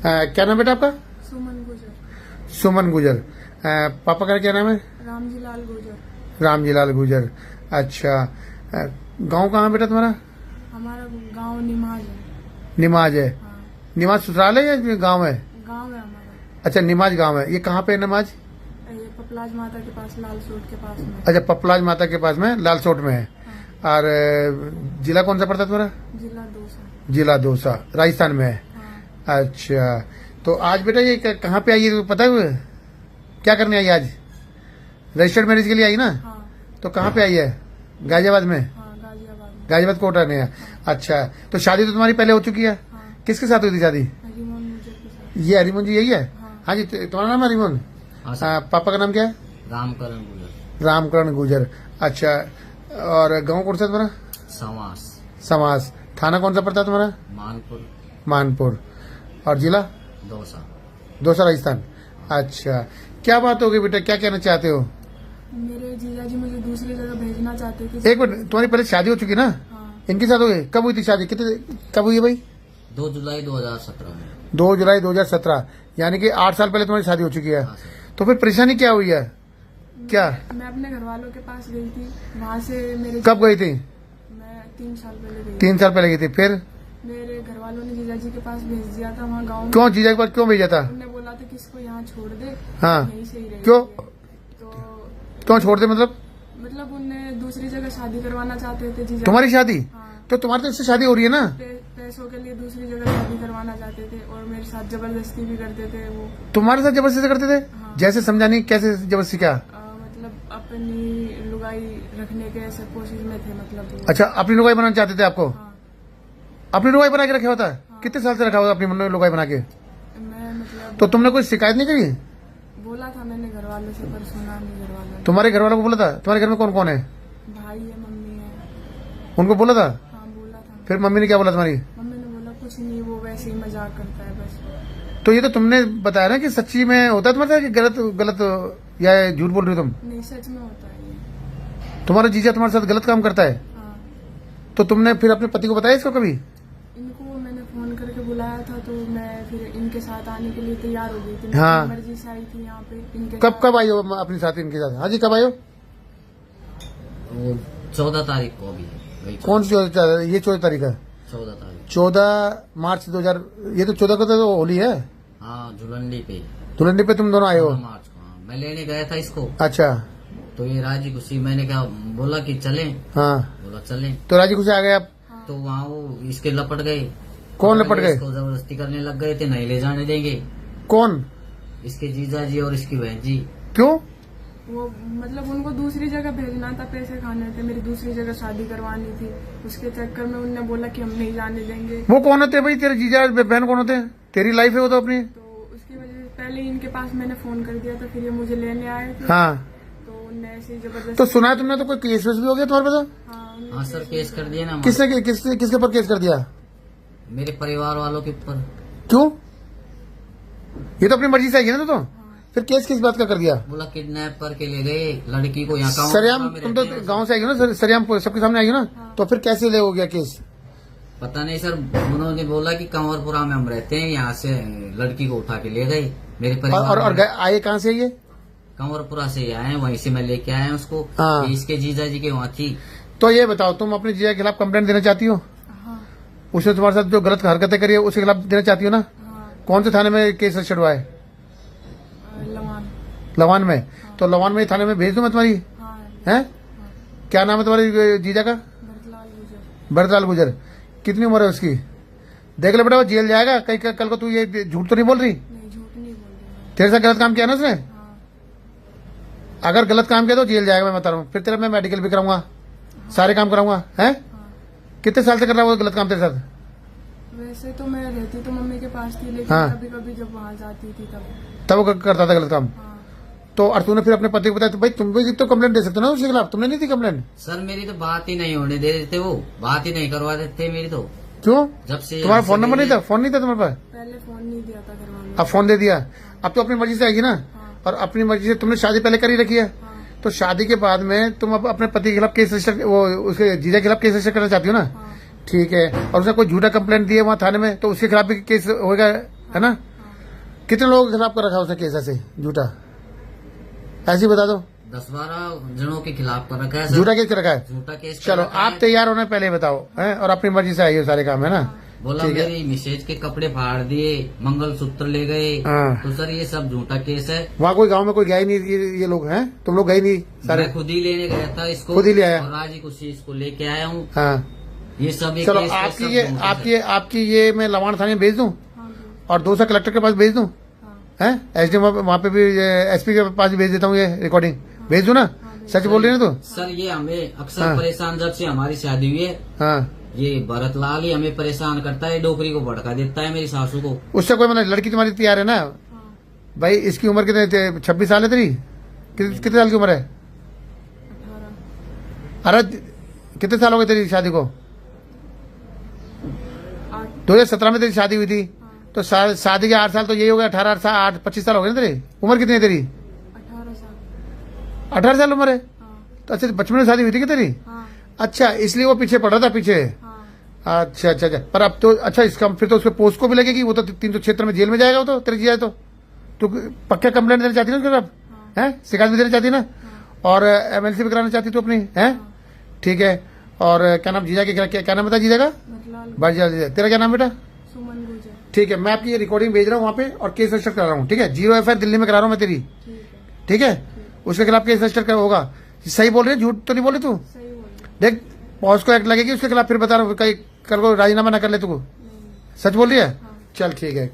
क्या नाम बेटा आपका? सुमन गुजर। सुमन गुजर। पापा का क्या नाम है? रामजी लाल गुजर। रामजी लाल गुजर। अच्छा, गांव कहाँ है बेटा तुम्हारा? हमारा गांव निमाज है। निमाज है। हाँ, निमाज ससुराल है या गांव है? गांव है हमारा। अच्छा, निमाज गांव है। ये कहाँ पे है निमाज? ये पपलाज माता के पास, लाल सूट के पास में। अच्छा, पपलाज माता के पास में लालसोट में है। हाँ, और जिला कौन सा पड़ता है तुम्हारा? जिला दौसा। जिला दौसा, राजस्थान में है। हाँ, अच्छा, तो आज बेटा ये कहाँ पे आई है पता है? क्या करने आई आज? रजिस्टर्ड मैरिज के लिए आई ना? हाँ, तो कहाँ पे आई है? गाजियाबाद में? हाँ, गाजियाबाद में। गाजियाबाद कोटा में है। अच्छा, तो शादी तो तुम्हारी पहले हो चुकी है। हाँ, किसके साथ हुई थी शादी? हरिमोहन गुजर के साथ। ये हरिमोहन जी यही है? हाँ, हाँ जी, तुम्हारा नाम है हरिमोहन? हाँ सर। पापा का नाम क्या है? रामकरण गुजर। रामकरण गुजर। अच्छा, और गांव कौन सा है तुम्हारा? समास। समास। थाना कौन सा पड़ता है तुम्हारा? मानपुर। मानपुर। और जिला? दौसा। दौसा, राजस्थान। अच्छा, क्या बात हो गई बेटा, क्या कहना चाहते हो? मेरे जीजा जी मुझे दूसरी जगह भेजना चाहते थे। एक मिनट, तुम्हारी पहले शादी हो चुकी ना? हाँ, इनके साथ हो गई? कब हुई थी शादी? कितने कब हुई है भाई? 2 जुलाई 2017 में। 2 जुलाई 2017, यानी कि 8 साल पहले तुम्हारी शादी हो चुकी है। हाँ सर। तो फिर परेशानी क्या हुई है? क्या? मैं अपने घर वालों के पास गई थी। वहाँ से मेरे कब गई थी? मैं 3 साल पहले गई। 3 साल पहले गई थी। फिर मेरे घर वालों ने जीजा जी के पास भेज दिया था वहाँ गाँव में। क्यों जीजा के पास क्यों भेजा था? उन्होंने बोला था कि इसको यहाँ छोड़ दे, हाँ। यहीं से ही रहेगी। क्यों? तो क्यों छोड़ दे मतलब? उनने दूसरी जगह शादी करवाना चाहते थे जीजा। तुम्हारी शादी? हाँ, तो तुम्हारी तो इससे शादी हो रही है ना? पैसों के लिए दूसरी जगह शादी करवाना चाहते थे और मेरे साथ जबरदस्ती भी करते थे वो। तुम्हारे साथ जबरदस्ती करते थे? हाँ। जैसे समझा नहीं, कैसे जबरदस्ती क्या? अपनी लुगाई रखने के ऐसे कोशिश में थे वो। अच्छा, अपनी लुगाई बनाना चाहते थे आपको? हाँ, अपनी लुगाई बना के रखा होता है? कितने साल से रखा होता अपनी लुगाई बना के? मैं तो तुमने कोई शिकायत नहीं करी? बोला था मैंने घर वालों से, पर सुना नहीं घर वालों ने। तुम्हारे घर वालों को बोला था? तुम्हारे घर में कौन कौन है? भाई है, मम्मी है। उनको बोला था? हाँ, बोला था। फिर मम्मी ने क्या बोला तुम्हारी? मम्मी ने बोला कुछ नहीं, वो वैसे ही मजाक करता है बस। तो ये तो तुमने बताया ना कि सच्ची में होता है तुम्हारे साथ, कि गलत गलत या झूठ बोल रही हो तुम? नहीं, सच में होता है ये। तुम्हारा जीजा तुम्हारे साथ गलत काम करता है? हाँ, तो तुमने फिर अपने पति को बताया इसको कभी? इनको मैंने फोन करके बुलाया था तो मैं फिर इनके साथ आने के लिए तैयार हो गई थी। हाँ। मैं मर्जी से आई थी यहाँ पे इनके कब साथ। कब आई हो अपने साथ इनके साथ? हाँ जी, कब आई हो? वो 14 तारीख को भी है। वही कौन सी 14? ये 14 तारीख है? 14 तारीख। 14 मार्च 2000। ये तो 14 को तो होली है। हाँ, झुलंडी पे। धुलंडी पे तुम दोनों आए हो? 14 मार्च को। हाँ, मैं लेने गया था इसको। अच्छा। तो ये राजी खुशी, मैंने क्या बोला कि चलें। हाँ, बोला चलें। तो राजी खुशी आ गए आप? तो वहाँ वो इसके लपट गए। कौन लपट गए? इसको जबरदस्ती करने लग गए थे, नहीं ले जाने देंगे। कौन? इसके जीजा जी और इसकी बहन जी। क्यों? वो उनको दूसरी जगह भेजना था, पैसे खाने थे, मेरी दूसरी जगह शादी करवानी थी। उसके चक्कर में उनने बोला कि हम नहीं जाने देंगे। वो कौन होते हैं भाई? तेरे जीजा बहन कौन होते हैं? तेरी लाइफ है वो तो अपनी। तो उसकी वजह से पहले इनके पास मैंने फोन कर दिया था, फिर ये मुझे लेने आए थे। हाँ, तो उनने ऐसे ही जबरदस्ती। तो सुना है तुमने तो कोई केस वेस भी हो गया तुम्हारे पास? हाँ, उन्होंने हाँ सर, केस कर दिए ना। किसके ऊपर केस कर दिया? मेरे परिवार वालों के ऊपर। क्यों? ये तो अपनी मर्जी से आई है ना? तो फिर केस किस बात का कर दिया? बोला किडनैप करके ले गए लड़की को। यहाँ सरियाम, तुम तो गांव से आई हो ना? सरियाम सबके सामने आई हो ना? तो फिर कैसे ले हो गया केस? पता नहीं सर, उन्होंने बोला कि कंवरपुरा में हम रहते हैं, यहाँ से लड़की को उठा के ले गए। मेरे परिवार और आए कहाँ से ये? कंवरपुरा से आए हैं, वहीं से मैं लेके आया हूँ उसको। हाँ। ये इसके जीजा जी के वहाँ थी। तो ये बताओ, तुम अपने जीजा के खिलाफ कंप्लेंट देना चाहती हो? हाँ, उसने तुम्हारे साथ जो गलत हरकतें करी है उसके खिलाफ देना चाहती हो ना? हाँ, कौन से थाने में केस चढ़वा है? लवान। लवान में? तो लवान में थाने में भेज दूं मैं तुम्हारी? हाँ, हैं? क्या नाम है तुम्हारी जीजा का? भरतलाल गुजर। भरतलाल गुजर। कितनी उम्र है उसकी? देख ले बेटा, वो जेल जाएगा कहीं। कल को तू ये झूठ तो नहीं बोल रही? नहीं, झूठ नहीं बोल रही मैं। तेरे साथ गलत काम किया ना उसने? हाँ, अगर गलत काम किया तो जेल जाएगा, मैं बता रहा हूँ। फिर तेरा मैं मेडिकल भी कराऊंगा, सारे काम कराऊंगा। हैं? हाँ। कितने साल से कर रहा है वो गलत काम तेरे साथ? वैसे तो मैं रहती तो मम्मी के पास थी, लेकिन हाँ। कभी कभी जब वहाँ जाती थी तब। तब वो करता था गलत काम? हाँ, तो और तूने फिर अपने पति को बताया? तो भाई तुम भी तो कंप्लेंट दे सकते हो ना उसके खिलाफ? तुमने नहीं दी कंप्लेंट? सर मेरी तो बात ही नहीं होने दे देते, वो बात ही नहीं करवा देते मेरी तो। क्यों? जब से तुम्हारा यहाँ फोन से नंबर नहीं गई- था? फोन नहीं था तुम्हारे पास? पहले फोन नहीं दिया था घर वालों ने। अब फोन दे दिया। अब तो अपनी मर्जी से आएगी ना? हाँ, और अपनी मर्जी से तुमने शादी पहले करी रखी है, हाँ, तो शादी के बाद में तुम अब अपने पति के खिलाफ केस रजिस्टर, वो उसके जीजा के खिलाफ केस रजिस्टर करना चाहती हो ना? हाँ, ठीक है। और उसने कोई झूठा कंप्लेंट दिया वहाँ थाने में, तो उसके खिलाफ भी केस होगा? है ना? कितने लोगों के खिलाफ कर रखा उसने केस ऐसे झूठा? ऐसे ही बता दो। 10-12 जनों के खिलाफ कर रखा है सर। झूठा केस कर रखा है? झूठा केस कर चलो रखा आप है। तैयार होने पहले बताओ हैं, और अपनी मर्जी से आइए सारे काम, है ना? बोला ठीक है। मेरी मिसेज के कपड़े फाड़ दिए, मंगलसूत्र ले गए। हाँ। तो सर ये सब झूठा केस है। वहाँ कोई गांव में कोई गया ही नहीं, ये लोग हैं? तुम लोग गए नहीं सारे? मैं खुद ही लेने गया था इसको, खुद ही ले आया? और आज ही कुछ इसको लेके आया हूँ। हाँ ये सब एक चलो केस पे सब झूठा है। आपकी ये मैं लवाण थाने में भेज दूं हाँ और 2 कलेक्टर के पास भेज दूं, हाँ हैं? एसडीएम वहाँ पे भी एसपी के पास भी भेज देता हूँ, ये रिकॉर्डिंग भेज दूं ना? सच बोल रही है ना तू? सर ये हमें अक्सर हाँ। परेशान, जब से हमारी शादी हुई है हाँ ये भरत लाल ही हमें परेशान करता है, डोकरी को भड़का देता है मेरी सासू को। उससे कोई मतलब लड़की तुम्हारी तैयार है ना? भाई इसकी उम्र कितने? 26 साल है तेरी? कितने साल की उम्र है? 18 अरे कितने साल हो गए तेरी शादी को? 8 2017 में तेरी शादी हुई थी, तो शादी के 8 साल तो यही हो गया, 18 साल 8 25 साल हो गए ना तेरी? उम्र कितनी है तेरी? 18 साल 18 साल उम्र है? हाँ तो अच्छा बचपन में शादी हुई थी क्या तेरी? हाँ अच्छा इसलिए वो पीछे पड़ रहा था पीछे। हाँ अच्छा अच्छा अच्छा, पर अब तो अच्छा इसका फिर तो उसके पोस्ट को भी लगेगी, वो तो 300 क्षेत्र में जेल में जाएगा वो तो, तेरी जिया तो पक्का कंप्लेंट देना चाहती है ना उसके खिलाफ? हैं? शिकायत भी देना चाहती है ना? और एमएलसी भी कराना चाहती तू अपनी, हैं? ठीक है। और क्या नाम जीजा के, क्या नाम बता जीजा का? मतलाल बाजीजा जीजा। तेरा क्या नाम बेटा? सुमन गुजर। ठीक है, मैं आपकी ये रिकॉर्डिंग भेज रहा हूँ वहाँ पे और केस रजिस्टर करा रहा हूँ, ठीक है? 0 एफआईआर दिल्ली में करा रहा हूँ मैं तेरी, ठीक है ठीक है? उसके खिलाफ केस रजिस्टर होगा। सही बोल रही है, झूठ तो नहीं बोले तू? सही बोल देख पॉस्को एक्ट लगेगी उसके खिलाफ, फिर बता रहा हूँ कल को राजीनामा ना कर ले तू। सच बोल रही है? चल ठीक है।